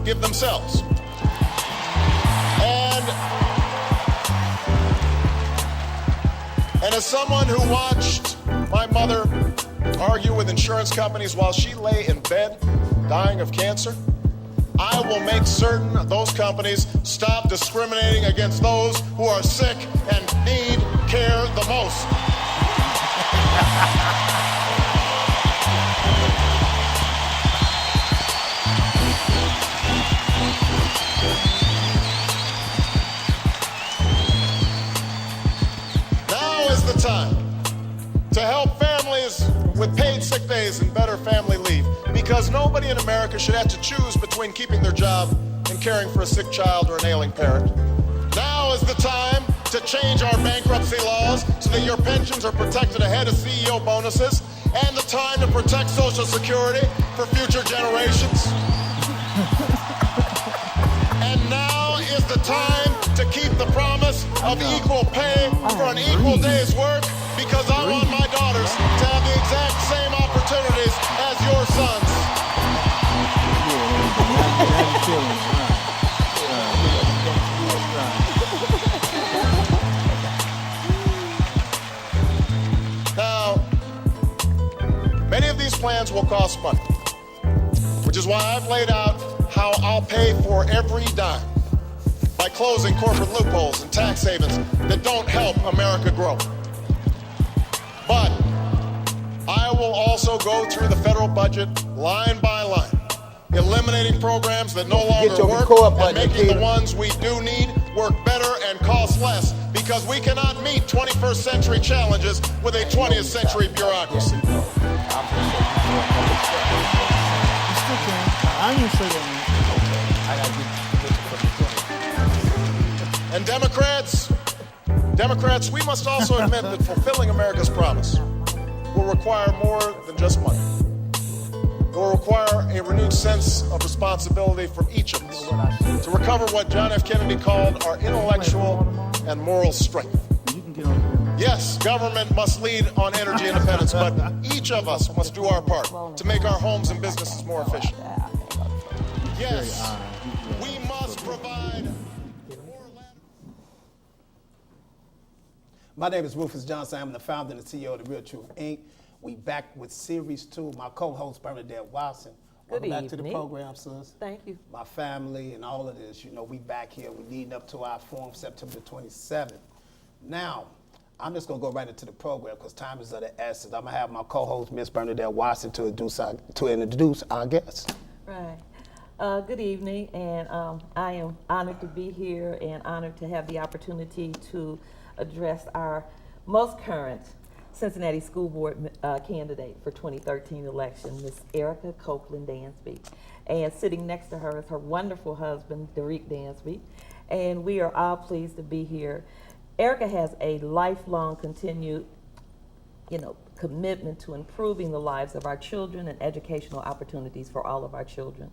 give themselves. And as someone who watched my mother argue with insurance companies while she lay in bed dying of cancer, I will make certain those companies stop discriminating against those who are sick and need care the most. The time to help families with paid sick days and better family leave, because nobody in America should have to choose between keeping their job and caring for a sick child or an ailing parent. Now is the time to change our bankruptcy laws so that your pensions are protected ahead of CEO bonuses, and the time to protect Social Security for future generations. And now is the time to keep the promise of equal pay for an equal day's work, because I want my daughters to have the exact same opportunities as your sons. Now, many of these plans will cost money, which is why I've laid out how I'll pay for every dime by closing corporate loopholes and tax havens that don't help America grow. But I will also go through the federal budget line by line, eliminating programs that no longer work and making the ones we do need work better and cost less, because we cannot meet 21st century challenges with a 20th century bureaucracy. And Democrats, we must also admit that fulfilling America's promise will require more than just money. It will require a renewed sense of responsibility from each of us to recover what John F. Kennedy called our intellectual and moral strength. Yes, government must lead on energy independence, but each of us must do our part to make our homes and businesses more efficient. Yes, we must provide more land. My name is Rufus Johnson. I'm the founder and CEO of the RealTruthinc. We back with Series 2. My co-host, Bernatte Watson. Good evening. Welcome back to the program, sis. Thank you. My family and all of this, we back here. We're leading up to our forum September 27th. Now, I'm just going to go right into the program because time is of the essence. I'm going to have my co-host, Miss Bernatte Watson, to introduce our guest. Right. Good evening, and I am honored to be here and honored to have the opportunity to address our most current Cincinnati School Board candidate for 2013 election, Miss Ericka Copeland Dansby. And sitting next to her is her wonderful husband, Ericka Dansby, and we are all pleased to be here. Ericka has a lifelong continued, commitment to improving the lives of our children and educational opportunities for all of our children.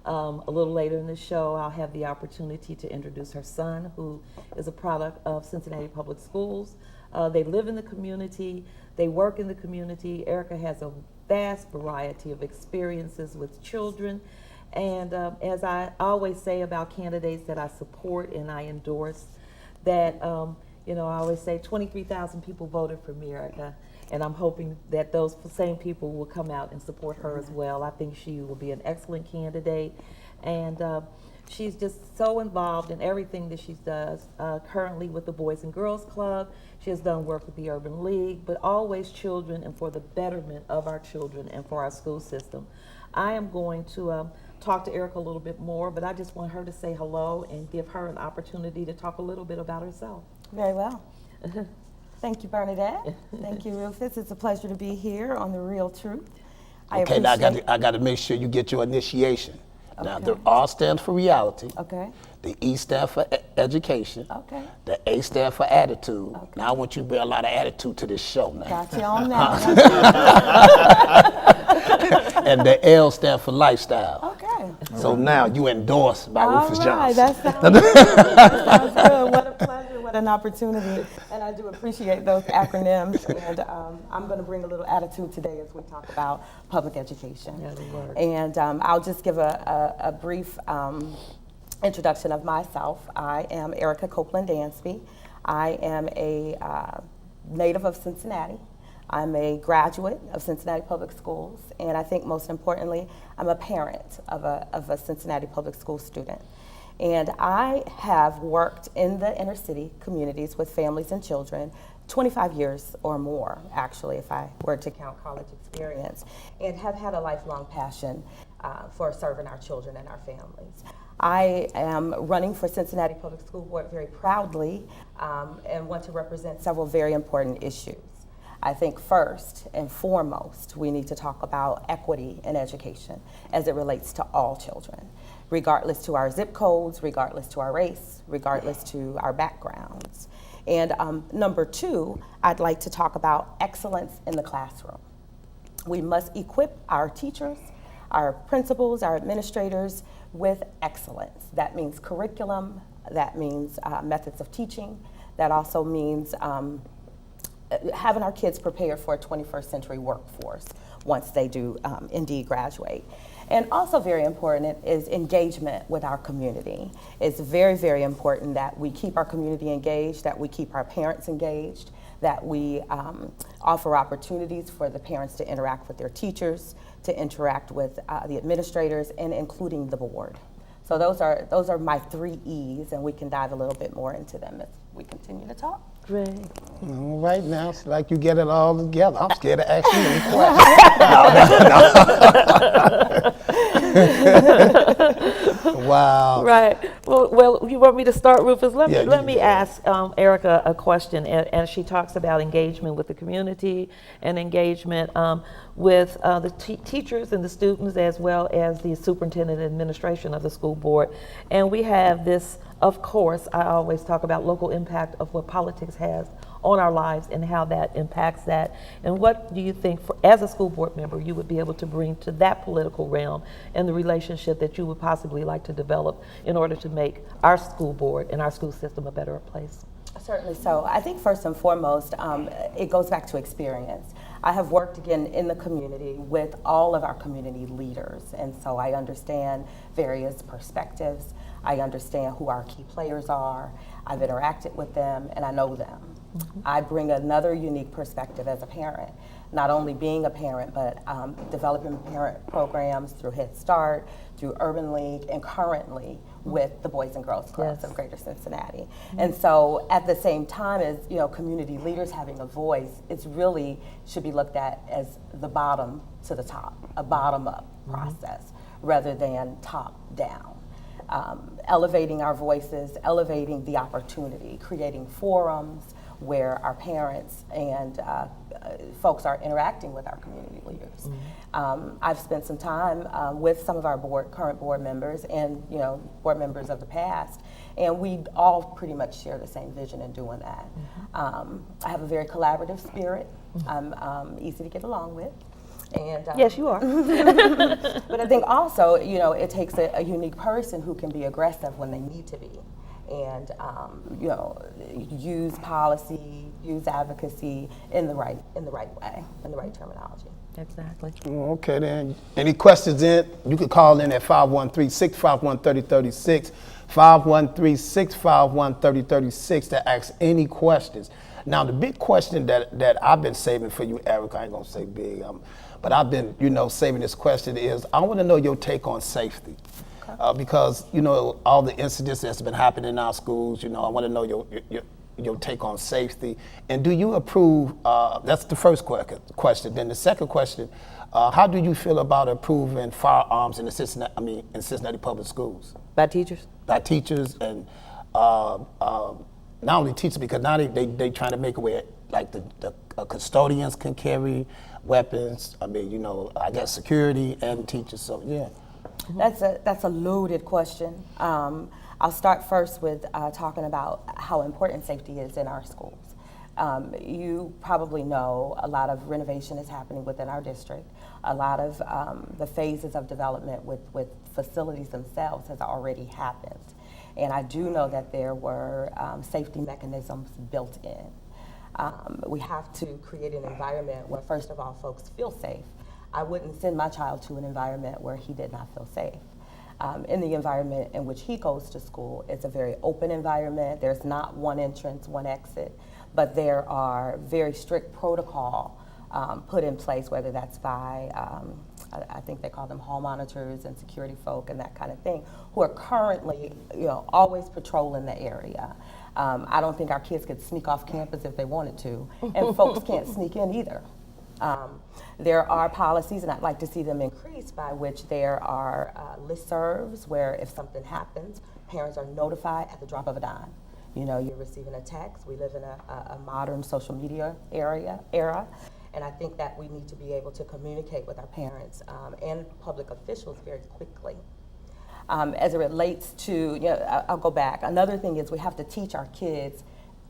A little later in the show, I'll have the opportunity to introduce her son, who is a product of Cincinnati Public Schools. They live in the community, they work in the community. Ericka has a vast variety of experiences with children. And as I always say about candidates that I support and I endorse, that, I always say 23,000 people voted for me, Ericka. And I'm hoping that those same people will come out and support her as well. I think she will be an excellent candidate. And she's just so involved in everything that she does. Currently with the Boys and Girls Club, she has done work with the Urban League, but always children and for the betterment of our children and for our school system. I am going to talk to Ericka a little bit more, but I just want her to say hello and give her an opportunity to talk a little bit about herself. Very well. Thank you, Bernatte. Thank you, Rufus. It's a pleasure to be here on The Real Truth. Okay, now I got to make sure you get your initiation. Okay. Now, the R stands for reality. Okay. The E stands for education. Okay. The A stands for attitude. Okay. Now, I want you to bring a lot of attitude to this show now. Got you on that. And the L stands for lifestyle. Okay. So now you endorsed by Rufus Johnson. That sounds good. What a pleasure. What what an opportunity. And I do appreciate those acronyms. And I'm going to bring a little attitude today as we talk about public education. That'll work. And I'll just give a brief introduction of myself. I am Ericka Copeland Dansby. I am a native of Cincinnati. I'm a graduate of Cincinnati Public Schools, and I think most importantly, I'm a parent of a Cincinnati Public School student. And I have worked in the inner city communities with families and children 25 years or more, actually, if I were to count college experience, and have had a lifelong passion for serving our children and our families. I am running for Cincinnati Public School Board very proudly and want to represent several very important issues. I think first and foremost, we need to talk about equity in education as it relates to all children, regardless to our zip codes, regardless to our race, regardless to our backgrounds. And number two, I'd like to talk about excellence in the classroom. We must equip our teachers, our principals, our administrators with excellence. That means curriculum, that means methods of teaching, that also means having our kids prepared for a 21st century workforce once they do indeed graduate. And also very important is engagement with our community. It's very, very important that we keep our community engaged, that we keep our parents engaged, that we offer opportunities for the parents to interact with their teachers, to interact with the administrators, and including the board. So those are my 3 E's, and we can dive a little bit more into them as we continue to talk. Great. All right, now it's like you get it all together. I'm scared to ask you any questions. Wow. Right. Well, you want me to start, Rufus? Let me do. ask Ericka a question. And she talks about engagement with the community and engagement with the teachers and the students, as well as the superintendent and administration of the school board. And we have this, of course, I always talk about local impact of what politics has on our lives and how that impacts that. And what do you think, as a school board member, you would be able to bring to that political realm and the relationship that you would possibly like to develop in order to make our school board and our school system a better place? Certainly so. I think first and foremost, it goes back to experience. I have worked again in the community with all of our community leaders, and so I understand various perspectives. I understand who our key players are. I've interacted with them, and I know them. Mm-hmm. I bring another unique perspective as a parent, not only being a parent, but developing parent programs through Head Start, through Urban League, and currently with the Boys and Girls Clubs of Greater Cincinnati. Mm-hmm. And so at the same time as community leaders having a voice, it's really should be looked at as the bottom to the top, a bottom-up process rather than top-down. Elevating our voices, elevating the opportunity, creating forums where our parents and folks are interacting with our community leaders. Mm-hmm. I've spent some time with some of our current board members and board members of the past, and we all pretty much share the same vision in doing that. Mm-hmm. I have a very collaborative spirit. Mm-hmm. I'm easy to get along with. And, yes, you are. But I think also, it takes a unique person who can be aggressive when they need to be, and use policy, use advocacy in the right way, in the right terminology. Exactly. Okay, then. Any questions in? You can call in at 513-651-3036, 513-651-3036 to ask any questions. Now, the big question that I've been saving for you, Eric, I ain't gonna say big, but I've been, saving this question is, I want to know your take on safety. Okay. Because, all the incidents that's been happening in our schools, I want to know your take on safety. And do you approve, that's the first question. Then the second question, how do you feel about approving firearms in Cincinnati Public Schools? By teachers? By teachers, and not only teachers, because now they trying to make it where like the custodians can carry weapons. I guess security and teachers. So yeah. That's a loaded question. I'll start first with talking about how important safety is in our schools. You probably know a lot of renovation is happening within our district. A lot of the phases of development with facilities themselves has already happened. And I do know that there were safety mechanisms built in. We have to create an environment where, first of all, folks feel safe. I wouldn't send my child to an environment where he did not feel safe. In the environment in which he goes to school, it's a very open environment. There's not one entrance, one exit, but there are very strict protocol put in place, whether that's by, I think they call them hall monitors and security folk and that kind of thing, who are currently, always patrolling the area. I don't think our kids could sneak off campus if they wanted to, and folks can't sneak in either. There are policies, and I'd like to see them increase, by which there are listservs where if something happens, parents are notified at the drop of a dime. You're receiving a text. We live in a modern social media era, and I think that we need to be able to communicate with our parents and public officials very quickly. As it relates to, I'll go back. Another thing is we have to teach our kids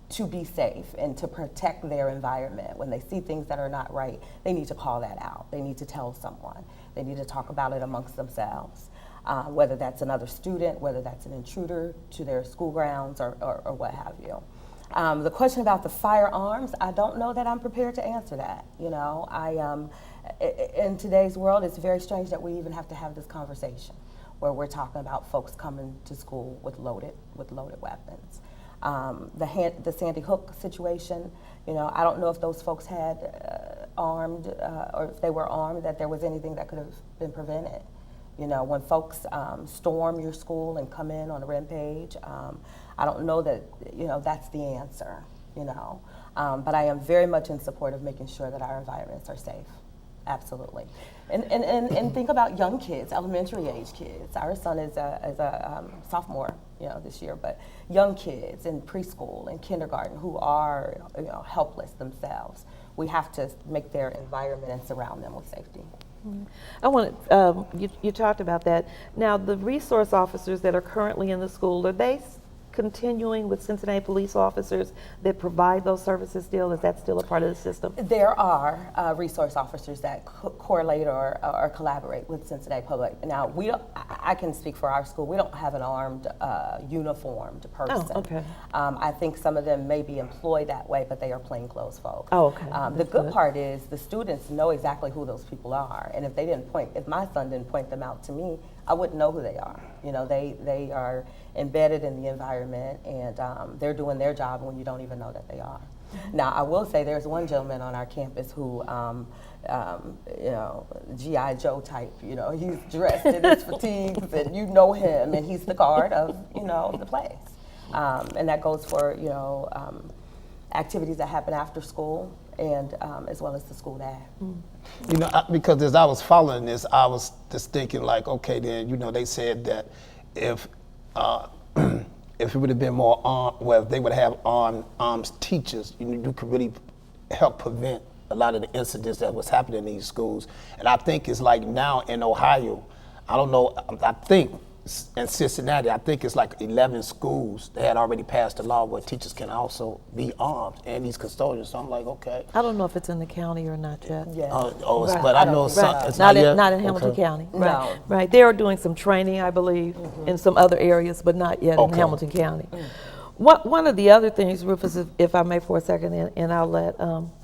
to be safe and to protect their environment. When they see things that are not right, they need to call that out. They need to tell someone. They need to talk about it amongst themselves, whether that's another student, whether that's an intruder to their school grounds or what have you. The question about the firearms, I don't know that I'm prepared to answer that. In today's world, it's very strange that we even have to have this conversation where we're talking about folks coming to school with loaded weapons. The Sandy Hook situation, I don't know if those folks had armed or if they were armed, that there was anything that could have been prevented. When folks storm your school and come in on a rampage, I don't know that, that's the answer, But I am very much in support of making sure that our environments are safe. Absolutely. And think about young kids, elementary age kids. Our son is a sophomore, this year, but young kids in preschool and kindergarten who are, helpless themselves. We have to make their environment and surround them with safety. I want you talked about that. Now, the resource officers that are currently in the school, are they continuing with Cincinnati police officers that provide those services still? Is that still a part of the system? There are resource officers that correlate or collaborate with Cincinnati Public. Now, I can speak for our school. We don't have an armed, uniformed person. Oh, okay. I think some of them may be employed that way, but they are plainclose folk. Oh, okay. The good part is the students know exactly who those people are, and if my son didn't point them out to me, I wouldn't know who they are. They are embedded in the environment, and they're doing their job when you don't even know that they are. Now, I will say there's one gentleman on our campus who, G.I. Joe type, he's dressed in his fatigues, and you know him, and he's the guard of, the place. And that goes for, activities that happen after school, and as well as the school day. Because as I was following this, I was just thinking like, okay, then, they said that if it would have been more armed, well, if they would have armed teachers, you could really help prevent a lot of the incidents that was happening in these schools. And I think it's like now in Ohio, I don't know, I think in Cincinnati, I think it's like 11 schools that had already passed a law where teachers can also be armed and these custodians. So I'm like, okay. I don't know if it's in the county or not yet. Yeah. Right. But I know it's not in Hamilton County. Right. No. Right. They are doing some training, I believe, in some other areas, but not yet in Hamilton County. One of the other things, Rufus, if I may for a second, and I'll let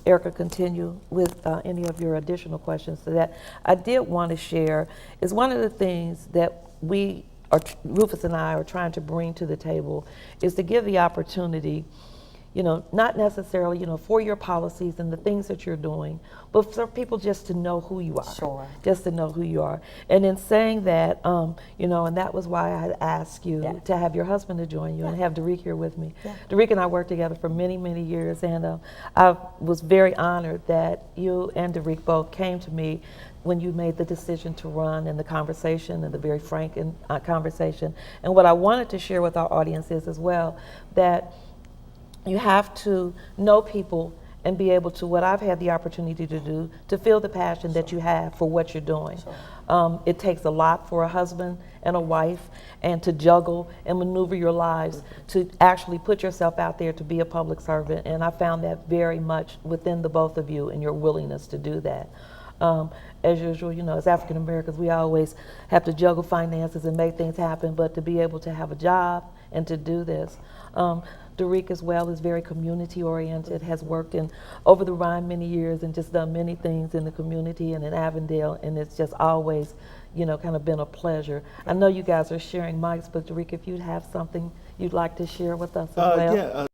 Ericka continue with any of your additional questions to that, I did want to share is one of the things that Rufus and I are trying to bring to the table is to give the opportunity, not necessarily, for your policies and the things that you're doing, but for people just to know who you are. Sure. Just to know who you are. And in saying that, and that was why I had asked you to have your husband to join you and have Derek here with me. Yeah. Derek and I worked together for many, many years, and I was very honored that you and Derek both came to me when you made the decision to run, and the conversation and the very frank conversation. And what I wanted to share with our audience is as well that you have to know people and be able to, what I've had the opportunity to do, to feel the passion that you have for what you're doing. Sure. It takes a lot for a husband and a wife and to juggle and maneuver your lives to actually put yourself out there to be a public servant. And I found that very much within the both of you and your willingness to do that. As usual, as African Americans, we always have to juggle finances and make things happen, but to be able to have a job and to do this. R.E.A.L as well is very community oriented, has worked in over the Rhine many years and just done many things in the community and in Avondale, and it's just always, you know, kind of been a pleasure. I know you guys are sharing mics, but R.E.A.L, if you'd have something you'd like to share with us as well. Yeah,